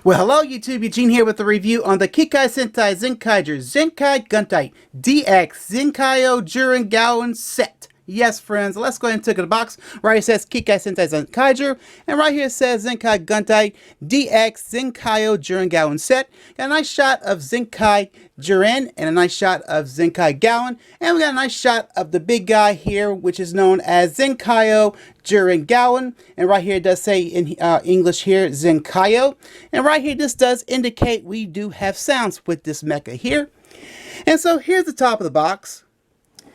Well, hello YouTube, Eugene here with a review on the Kikai Sentai Zenkaiger Zenkai Gattai DX ZenkaiOh JuraGaon set. Yes, friends, let's go ahead and take the box. Right here it says Kikai Sentai Zenkaiger, and right here it says Zenkai Gattai DX ZenkaiOh JuraGaon set. Got a nice shot of Zenkai Juran and a nice shot of Zenkai Gaon, and we got a nice shot of the big guy here, which is known as ZenkaiOh JuraGaon, and right here it does say in English here ZenkaiOh, and right here this does indicate we do have sounds with this mecha here. And so here's the top of the box.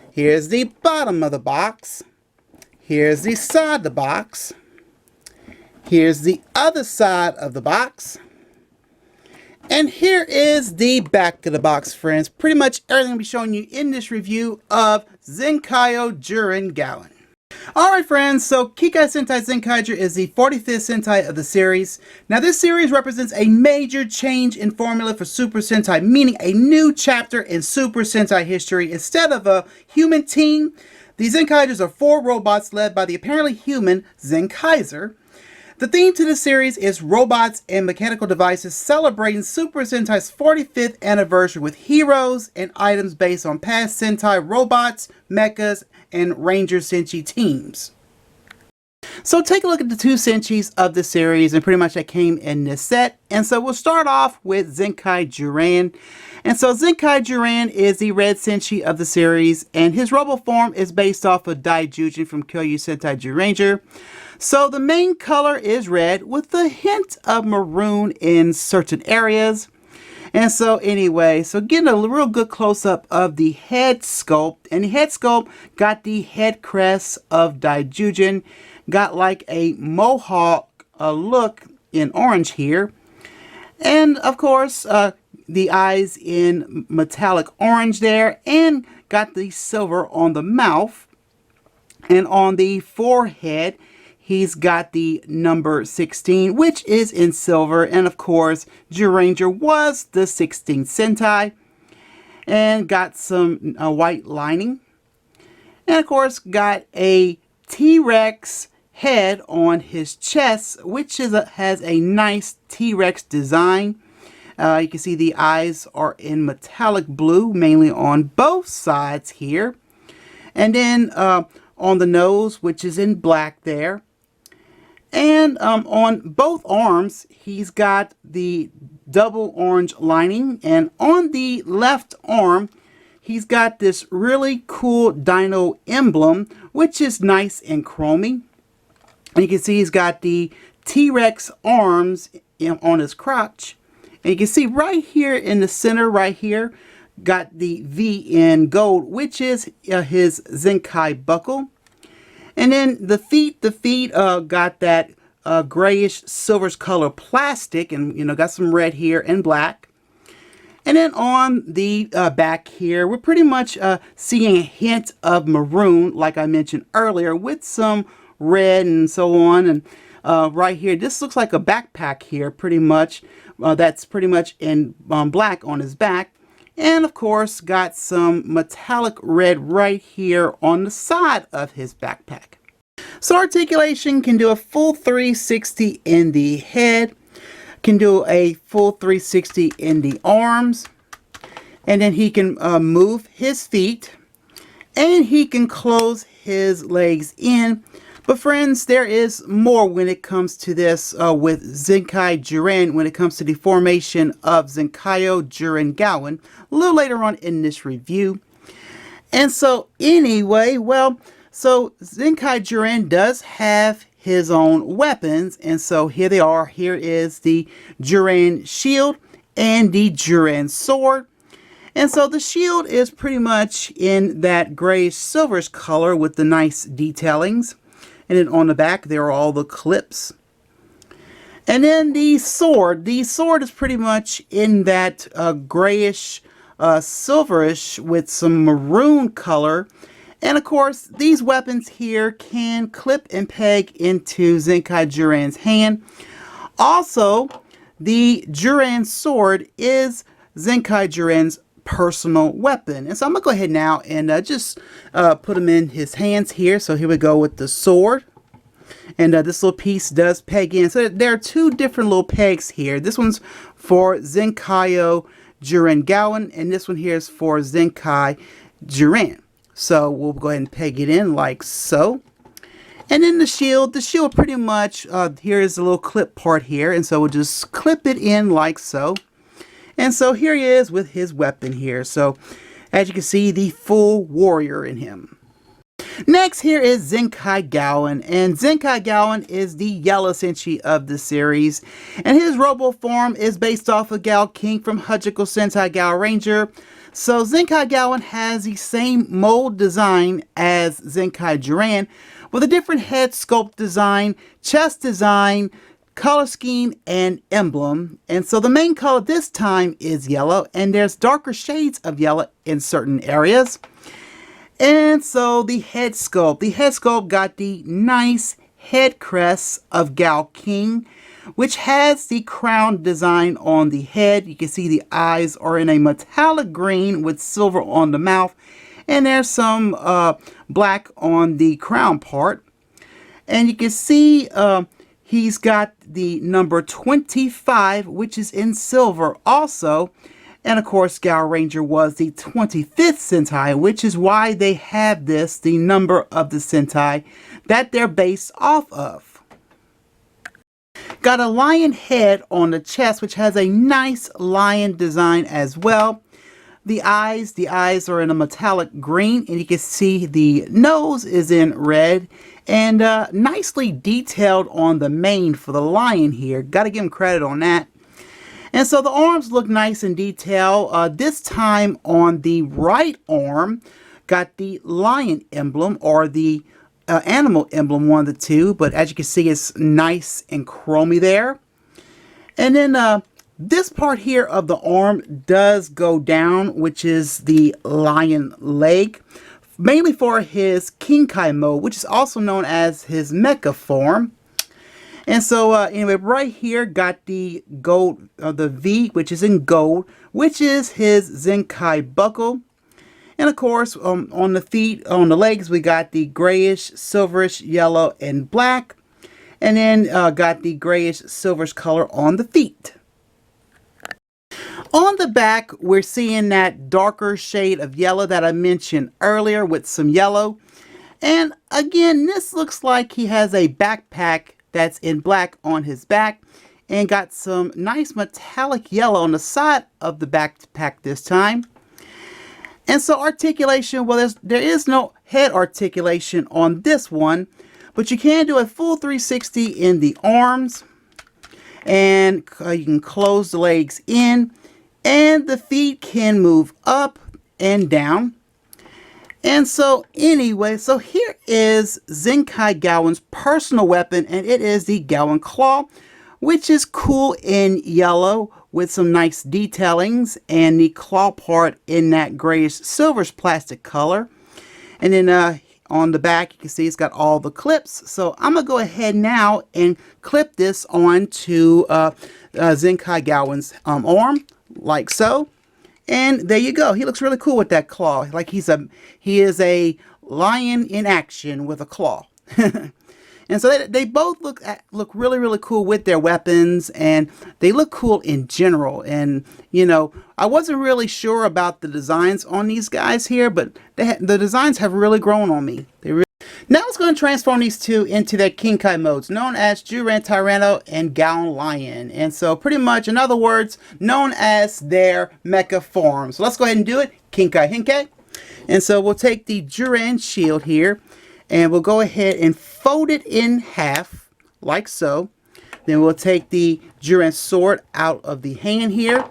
Here's the bottom of the box. Here's the side of the box. Here's the other side of the box. And here is the back of the box, friends. Pretty much everything I'll be showing you in this review of ZenkaiOh JuraGaon. Alright friends, so Kikai Sentai Zenkaiger is the 45th Sentai of the series. Now this series represents a major change in formula for Super Sentai, meaning a new chapter in Super Sentai history. Instead of a human team, the Zenkaigers are 4 robots led by the apparently human Zenkaiser. The theme to the series is robots and mechanical devices celebrating Super Sentai's 45th anniversary with heroes and items based on past Sentai robots, mechas, and Ranger Senshi teams. So take a look at the 2 Senshis of the series, and pretty much that came in this set. And so we'll start off with Zenkai Juran. And so Zenkai Juran is the red Senshi of the series, and his robo form is based off of Eugene from Kyoyu Sentai Zyuranger. So the main color is red with a hint of maroon in certain areas. And so anyway, so getting a real good close-up of the head sculpt. And the head sculpt got the head crest of Eugene, got like a mohawk look in orange here. And of course, the eyes in metallic orange there, and got the silver on the mouth. And on the forehead, he's got the number 16, which is in silver. And of course, Zyuranger was the 16th Sentai. And got some white lining. And of course, got a T-Rex head on his chest, which has a nice T-Rex design. You can see the eyes are in metallic blue, mainly on both sides here. And then on the nose, which is in black there. And on both arms, he's got the double orange lining. And on the left arm, he's got this really cool dino emblem, which is nice and chromy. And you can see he's got the T-Rex arms on his crotch. And you can see right here in the center, right here, got the V in gold, which is his Zenkai buckle. And then the feet got that grayish silverish color plastic, and got some red here and black. And then on the back here, we're pretty much seeing a hint of maroon, like I mentioned earlier, with some red and so on. And right here, this looks like a backpack here, pretty much. That's pretty much in black on his back. And of course, got some metallic red right here on the side of his backpack. So Articulation can do a full 360 in the head, can do a full 360 in the arms, and then he can move his feet, and he can close his legs in. But friends, there is more when it comes to this with Zenkai Juran, when it comes to the formation of ZenkaiOh JuraGaon, a little later on in this review. And so anyway, well, so Zenkai Juran does have his own weapons, and so here they are. Here is the Juran shield and the Juran sword. And so the shield is pretty much in that grayish silverish color with the nice detailings. And then on the back, there are all the clips. And then the sword is pretty much in that grayish, silverish with some maroon color. And of course, these weapons here can clip and peg into Zenkai Juran's hand. Also, the Juran sword is Zenkai Juran's personal weapon. And so I'm going to go ahead now and just put him in his hands here. So here we go with the sword. And this little piece does peg in. So there are two different little pegs here. This one's for ZenkaiOh JuraGaon, and this one here is for Zenkai Juran. So we'll go ahead and peg it in like so. And then the shield pretty much, here's a little clip part here, and so we'll just clip it in like so. And so here he is with his weapon here. So as you can see, the full warrior in him. Next here is Zenkai Gaon, and Zenkai Gaon is the yellow Senshi of the series, and his robo form is based off of Gao King from Articulation Sentai Gao Ranger. So Zenkai Gaon has the same mold design as Zenkai Juran, with a different head sculpt design, chest design, color scheme, and emblem. And so the main color this time is yellow, and there's darker shades of yellow in certain areas. And so the head sculpt got the nice head crest of Gao King, which has the crown design on the head. You can see the eyes are in a metallic green with silver on the mouth, and there's some black on the crown part. And you can see he's got the number 25, which is in silver also. And of course, Gao Ranger was the 25th Sentai, which is why they have this, the number of the Sentai that they're based off of. Got a lion head on the chest, which has a nice lion design as well. The eyes are in a metallic green, and you can see the nose is in red, and nicely detailed on the mane for the lion here. Got to give him credit on that. And so the arms look nice in detail. This time on the right arm, got the lion emblem, or the animal emblem, one of the two. But as you can see, it's nice and chromy there. And then this part here of the arm does go down, which is the lion leg, mainly for his Kikai mode, which is also known as his Mecha form. And so anyway, right here got the gold, the V, which is in gold, which is his Zenkai buckle. And of course, on the feet, on the legs, we got the grayish, silverish, yellow, and black. And then got the grayish, silverish color on the feet. On the back, we're seeing that darker shade of yellow that I mentioned earlier with some yellow. And again, this looks like he has a backpack that's in black on his back, and got some nice metallic yellow on the side of the backpack this time. And so articulation, well, there is no head articulation on this one, but you can do a full 360 in the arms, and you can close the legs in, and the feet can move up and down. And so anyway, so here is Zenkai Gaon's personal weapon, and it is the Gaon Claw, which is cool in yellow with some nice detailings, and the claw part in that grayish silverish plastic color. And then on the back, you can see it's got all the clips. So I'm going to go ahead now and clip this onto Zenkai Gaon's arm, like so. And there you go. He looks really cool with that claw. Like he is a lion in action with a claw. And so they both look really, really cool with their weapons, and they look cool in general. And, you know, I wasn't really sure about the designs on these guys here, but the designs have really grown on me. Now let's go and transform these two into their Kikai modes, known as Zyuran Tyranno and Gaon Lion. And so pretty much, in other words, known as their Mecha forms. So let's go ahead and do it. Kikai Henki. And so we'll take the Zyuran shield here, and we'll go ahead and fold it in half, like so. Then we'll take the Zyuran sword out of the hand here.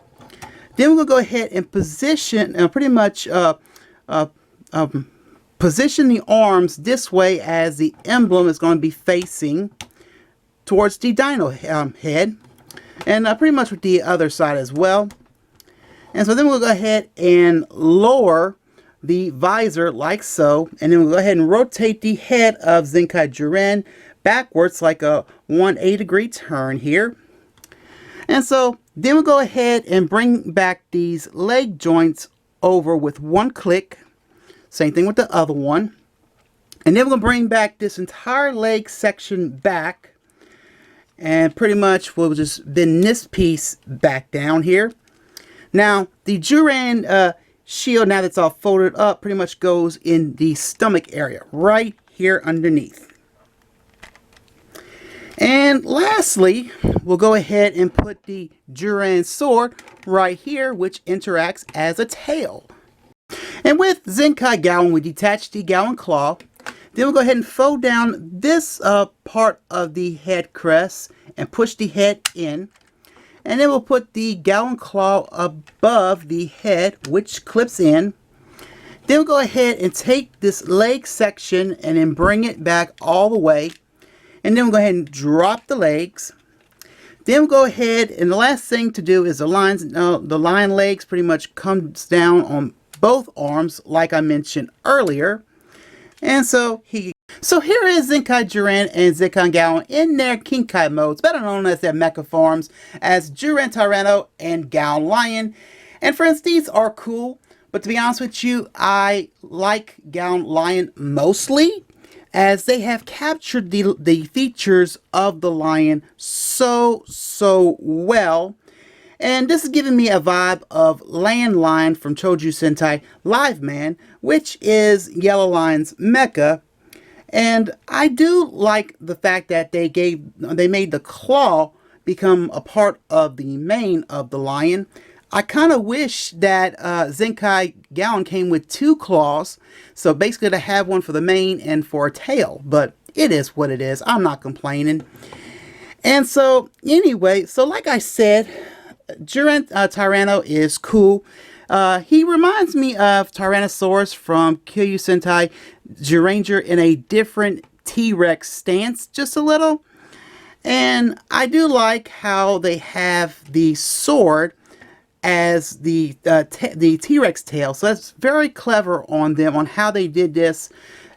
Then we'll go ahead and position, pretty much position the arms this way, as the emblem is going to be facing towards the dino head, and pretty much with the other side as well. And so then we'll go ahead and lower the visor like so, and then we'll go ahead and rotate the head of Zenkai Juran backwards like a 180-degree turn here. And so then we'll go ahead and bring back these leg joints over with one click. Same thing with the other one. And then we're going to bring back this entire leg section back. And pretty much we'll just bend this piece back down here. Now, the Juran shield, now that's all folded up, pretty much goes in the stomach area, right here underneath. And lastly, we'll go ahead and put the Juran sword right here, which interacts as a tail. And with Zenkai Gaon, we detach the Gaon claw. Then we'll go ahead and fold down this part of the head crest and push the head in. And then we'll put the Gaon claw above the head, which clips in. Then we'll go ahead and take this leg section and then bring it back all the way. And then we'll go ahead and drop the legs. Then we'll go ahead, and the last thing to do is the lion legs pretty much comes down on both arms, like I mentioned earlier. And so here is Zenkai Juran and Zenkai Gaon in their Kikai modes, better known as their Mecha forms, as Juran Tyranno and Gaon Lion. And friends, these are cool, but to be honest with you, I like Gaon Lion mostly, as they have captured the features of the lion so well. And this is giving me a vibe of Land Lion from Choju Sentai Live Man, which is Yellow Lion's mecha. And I do like the fact that they made the claw become a part of the mane of the lion. I kind of wish that Zenkai Gaon came with 2 claws, so basically to have one for the mane and for a tail, but it is what it is. I'm not complaining. And so anyway, so like I said, Juran Tyranno is cool. He reminds me of Tyrannosaurus from Kikai Sentai Zenkaiger in a different T-Rex stance, just a little. And I do like how they have the sword as the T-Rex tail. So that's very clever on them, on how they did this,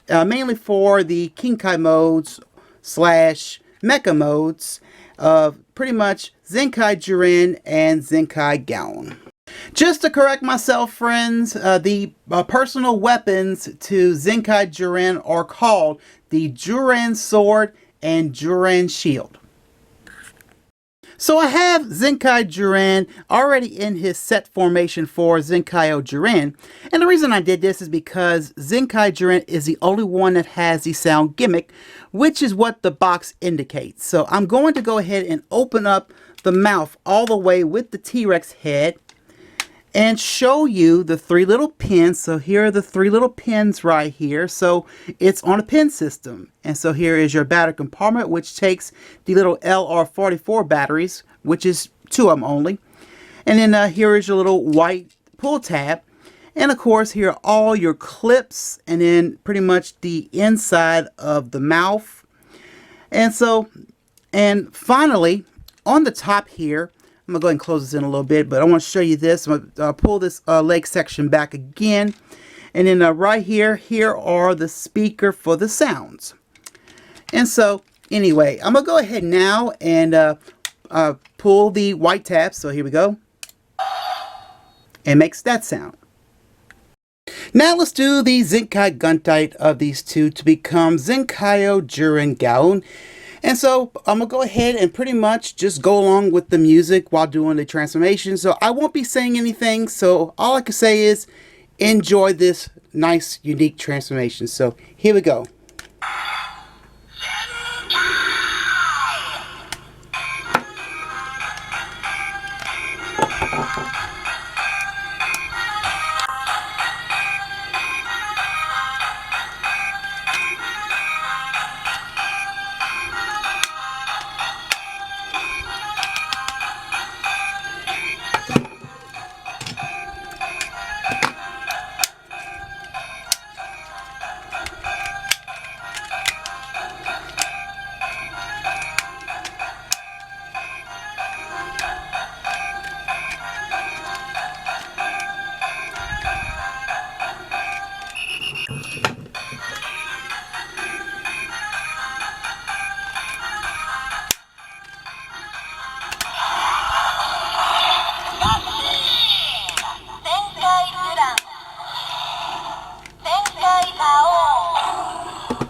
mainly for the Kikai modes / Mecha modes of pretty much Zenkai Juran and Zenkai Gaon. Just to correct myself, friends, the personal weapons to Zenkai Juran are called the Juran Sword and Juran Shield. So I have Zenkai Juran already in his set formation for ZenkaiOh Juran. And the reason I did this is because Zenkai Juran is the only one that has the sound gimmick, which is what the box indicates. So I'm going to go ahead and open up the mouth all the way with the T-Rex head and show you the 3 little pins. So here are the 3 little pins right here. So it's on a pin system. And so here is your battery compartment, which takes the little LR44 batteries, which is 2 of them only. And then here is your little white pull tab. And of course, here are all your clips, and then pretty much the inside of the mouth. And so, and finally, on the top here, I'm going to go ahead and close this in a little bit, but I want to show you this. I'm going to pull this leg section back again. And then right here are the speaker for the sounds. And so, anyway, I'm going to go ahead now and pull the white tab. So here we go. And makes that sound. Now let's do the Zenkai Gattai of these two to become ZenkaiOh JuraGaon. And so I'm going to go ahead and pretty much just go along with the music while doing the transformation. So I won't be saying anything. So all I can say is enjoy this nice, unique transformation. So here we go. Zenkai Juran, Zenkai Gaon.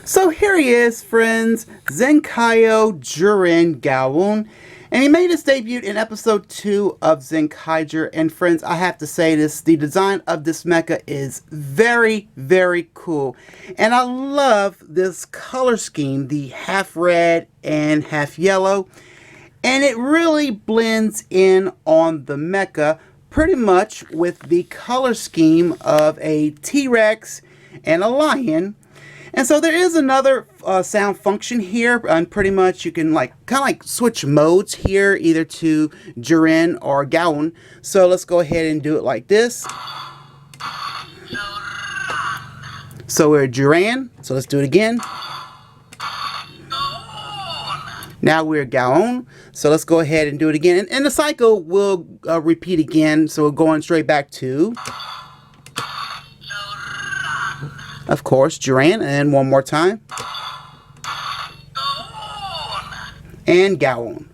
So here he is, friends, ZenkaiOh JuraGaon, and he made his debut in episode 2 of Zenkaiger. And friends, I have to say this, the design of this mecha is very, very cool. And I love this color scheme, the half red and half yellow. And it really blends in on the mecha pretty much with the color scheme of a T-Rex and a lion. And so there is another sound function here, and pretty much you can kind of switch modes here, either to Juran or Gaon. So let's go ahead and do it like this. So we're Juran, so let's do it again. Now we're Gaon, so let's go ahead and do it again. And the cycle will repeat again, so we're going straight back to, of course, Juran, and one more time. And Gaon.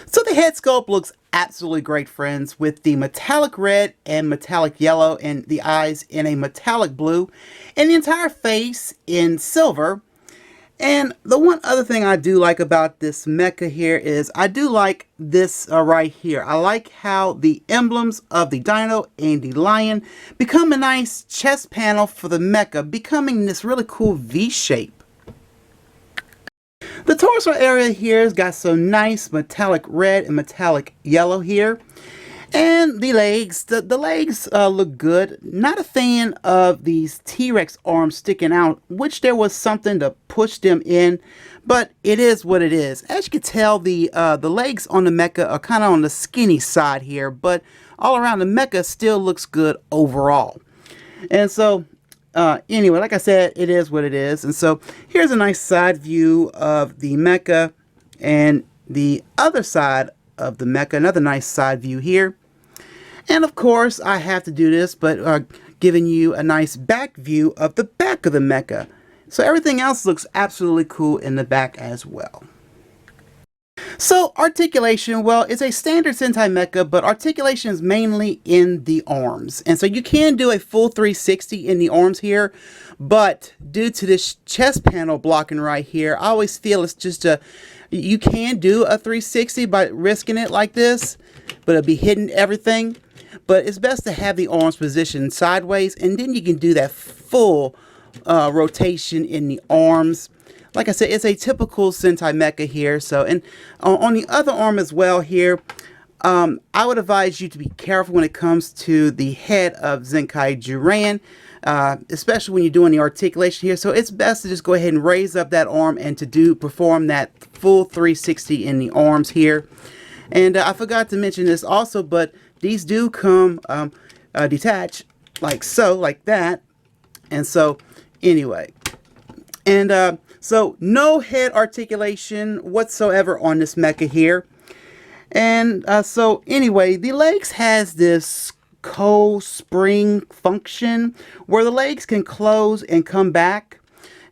So the head sculpt looks absolutely great, friends, with the metallic red and metallic yellow, and the eyes in a metallic blue, and the entire face in silver. And the one other thing I do like about this mecha here is I do like this right here. I like how the emblems of the dino and the lion become a nice chest panel for the mecha, becoming this really cool V shape. The torso area here has got some nice metallic red and metallic yellow here. And the legs, the legs look good. Not a fan of these T-Rex arms sticking out, which there was something to push them in, but it is what it is. As you can tell, the legs on the mecha are kind of on the skinny side here, but all around the mecha still looks good overall. And so, anyway, like I said, it is what it is. And so here's a nice side view of the mecha, and the other side of the mecha, another nice side view here. And of course, I have to do this, but giving you a nice back view of the back of the mecha. So everything else looks absolutely cool in the back as well. So articulation, well, it's a standard Sentai mecha, but articulation is mainly in the arms. And so you can do a full 360 in the arms here, but due to this chest panel blocking right here, I always feel it's just you can do a 360 by risking it like this, but it'll be hitting everything. But it's best to have the arms positioned sideways, and then you can do that full rotation in the arms. Like I said, it's a typical Sentai mecha here. So, and on the other arm as well here, I would advise you to be careful when it comes to the head of Zenkai Juran, especially when you're doing the articulation here. So it's best to just go ahead and raise up that arm and to perform that full 360 in the arms here. And I forgot to mention this also, but these do come detached like so, like that. And so anyway, and so no head articulation whatsoever on this mecha here. And so anyway, the legs has this co-spring function where the legs can close and come back,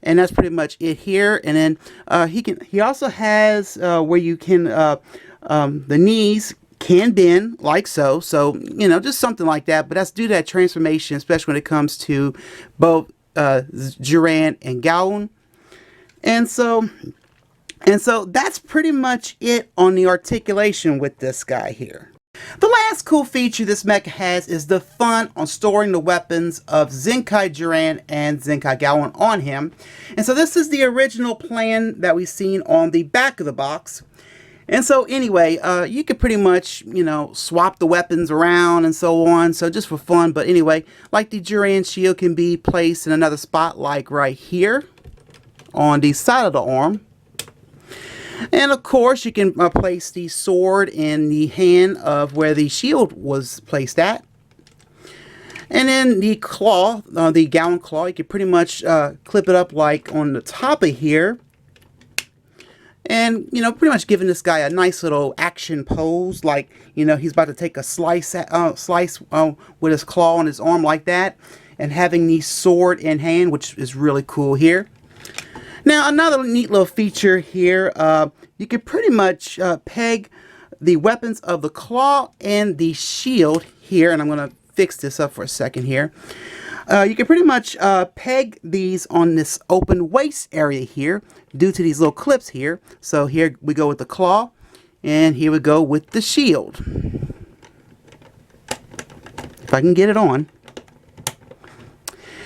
and that's pretty much it here. And then he also has where you can the knees can bend like so, you know, just something like that. But that's due to that transformation, especially when it comes to both Juran and Gaon. And so that's pretty much it on the articulation with this guy here. The last cool feature this mecha has is the fun on storing the weapons of Zenkai Juran and Zenkai Gaon on him. And so this is the original plan that we've seen on the back of the box. And so anyway, you could pretty much, you know, swap the weapons around and so on. So just for fun. But anyway, like the Juran shield can be placed in another spot, like right here on the side of the arm. And of course, you can place the sword in the hand of where the shield was placed at. And then the claw, the Gaon claw, you can pretty much clip it up like on the top of here. And, you know, pretty much giving this guy a nice little action pose, like, you know, he's about to take a slice with his claw on his arm like that. And having the sword in hand, which is really cool here. Now, another neat little feature here, you can pretty much peg the weapons of the claw and the shield here. And I'm going to fix this up for a second here. You can pretty much peg these on this open waist area here due to these little clips here. So here we go with the claw, and here we go with the shield. If I can get it on.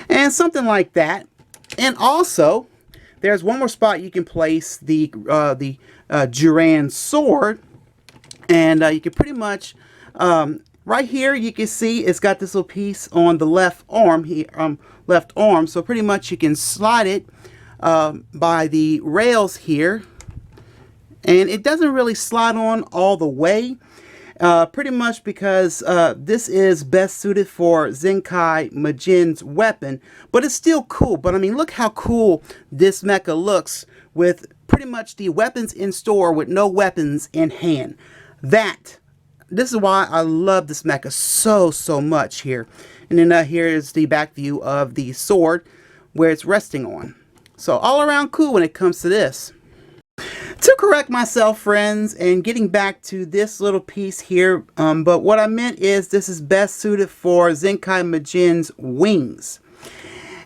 And something like that. And also, there's one more spot you can place the Juran sword. And you can pretty much, right here, you can see it's got this little piece on the left arm here, So pretty much you can slide it by the rails here, and it doesn't really slide on all the way. Pretty much because this is best suited for Zenkai Majin's weapon, but it's still cool. But I mean, look how cool this mecha looks with pretty much the weapons in store with no weapons in hand. This is why I love this mecha so much here. And then here is the back view of the sword where it's resting on. So all around cool when it comes to this. To correct myself, friends, and getting back to this little piece here, but what I meant is this is best suited for Zenkai Majin's wings.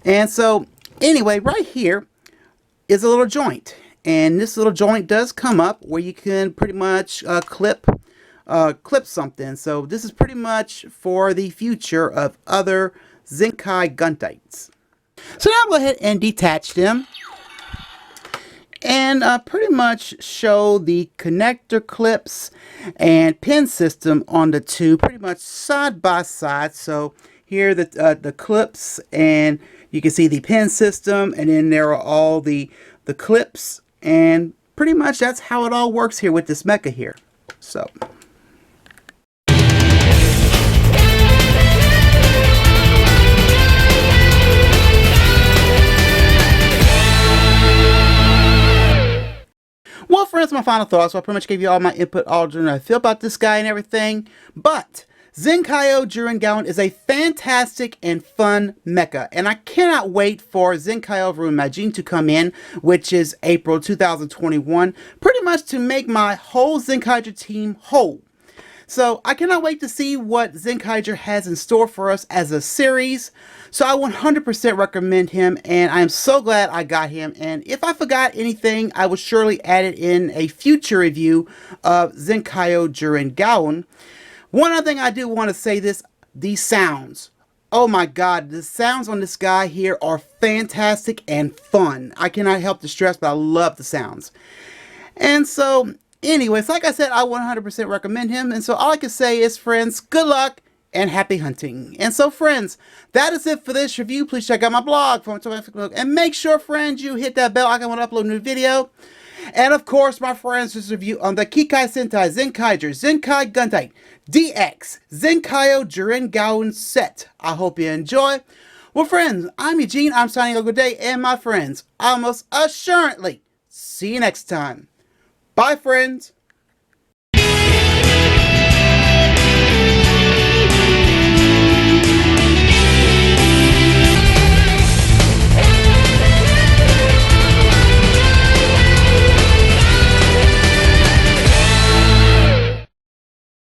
And so anyway, right here is a little joint, and this little joint does come up where you can pretty much clip something. So this is pretty much for the future of other Zenkai Guntites. So now I'll go ahead and detach them and pretty much show the connector clips and pin system on the two pretty much side by side. So here the clips, and you can see the pin system, and then there are all the clips, and pretty much that's how it all works here with this mecha here. So well, friends, my final thoughts. So I pretty much gave you all my input, all I feel about this guy and everything. But ZenkaiOh JuraGaon is a fantastic and fun mecha, and I cannot wait for ZenkaiOh Majin to come in, which is April 2021, pretty much to make my whole Zenkaiger team whole. So I cannot wait to see what Zenkaiger has in store for us as a series. So I 100% recommend him, and I'm so glad I got him. And if I forgot anything, I will surely add it in a future review of ZenkaiOh JuraGaon. One other thing I do want to say this, these sounds. Oh my god, the sounds on this guy here are fantastic and fun. I cannot help to stress, but I love the sounds. And so anyways, like I said, I 100% recommend him. And so all I can say is, friends, good luck and happy hunting. And so, friends, that is it for this review. Please check out my blog, and make sure, friends, you hit that bell icon when I upload a new video. And of course, my friends, this review on the Kikai Sentai Zenkaiger Zenkai Gattai DX ZenkaiOh JuraGaon set. I hope you enjoy. Well, friends, I'm Eugene. I'm signing off. Good day, and my friends, I most assuredly see you next time. Bye, friends.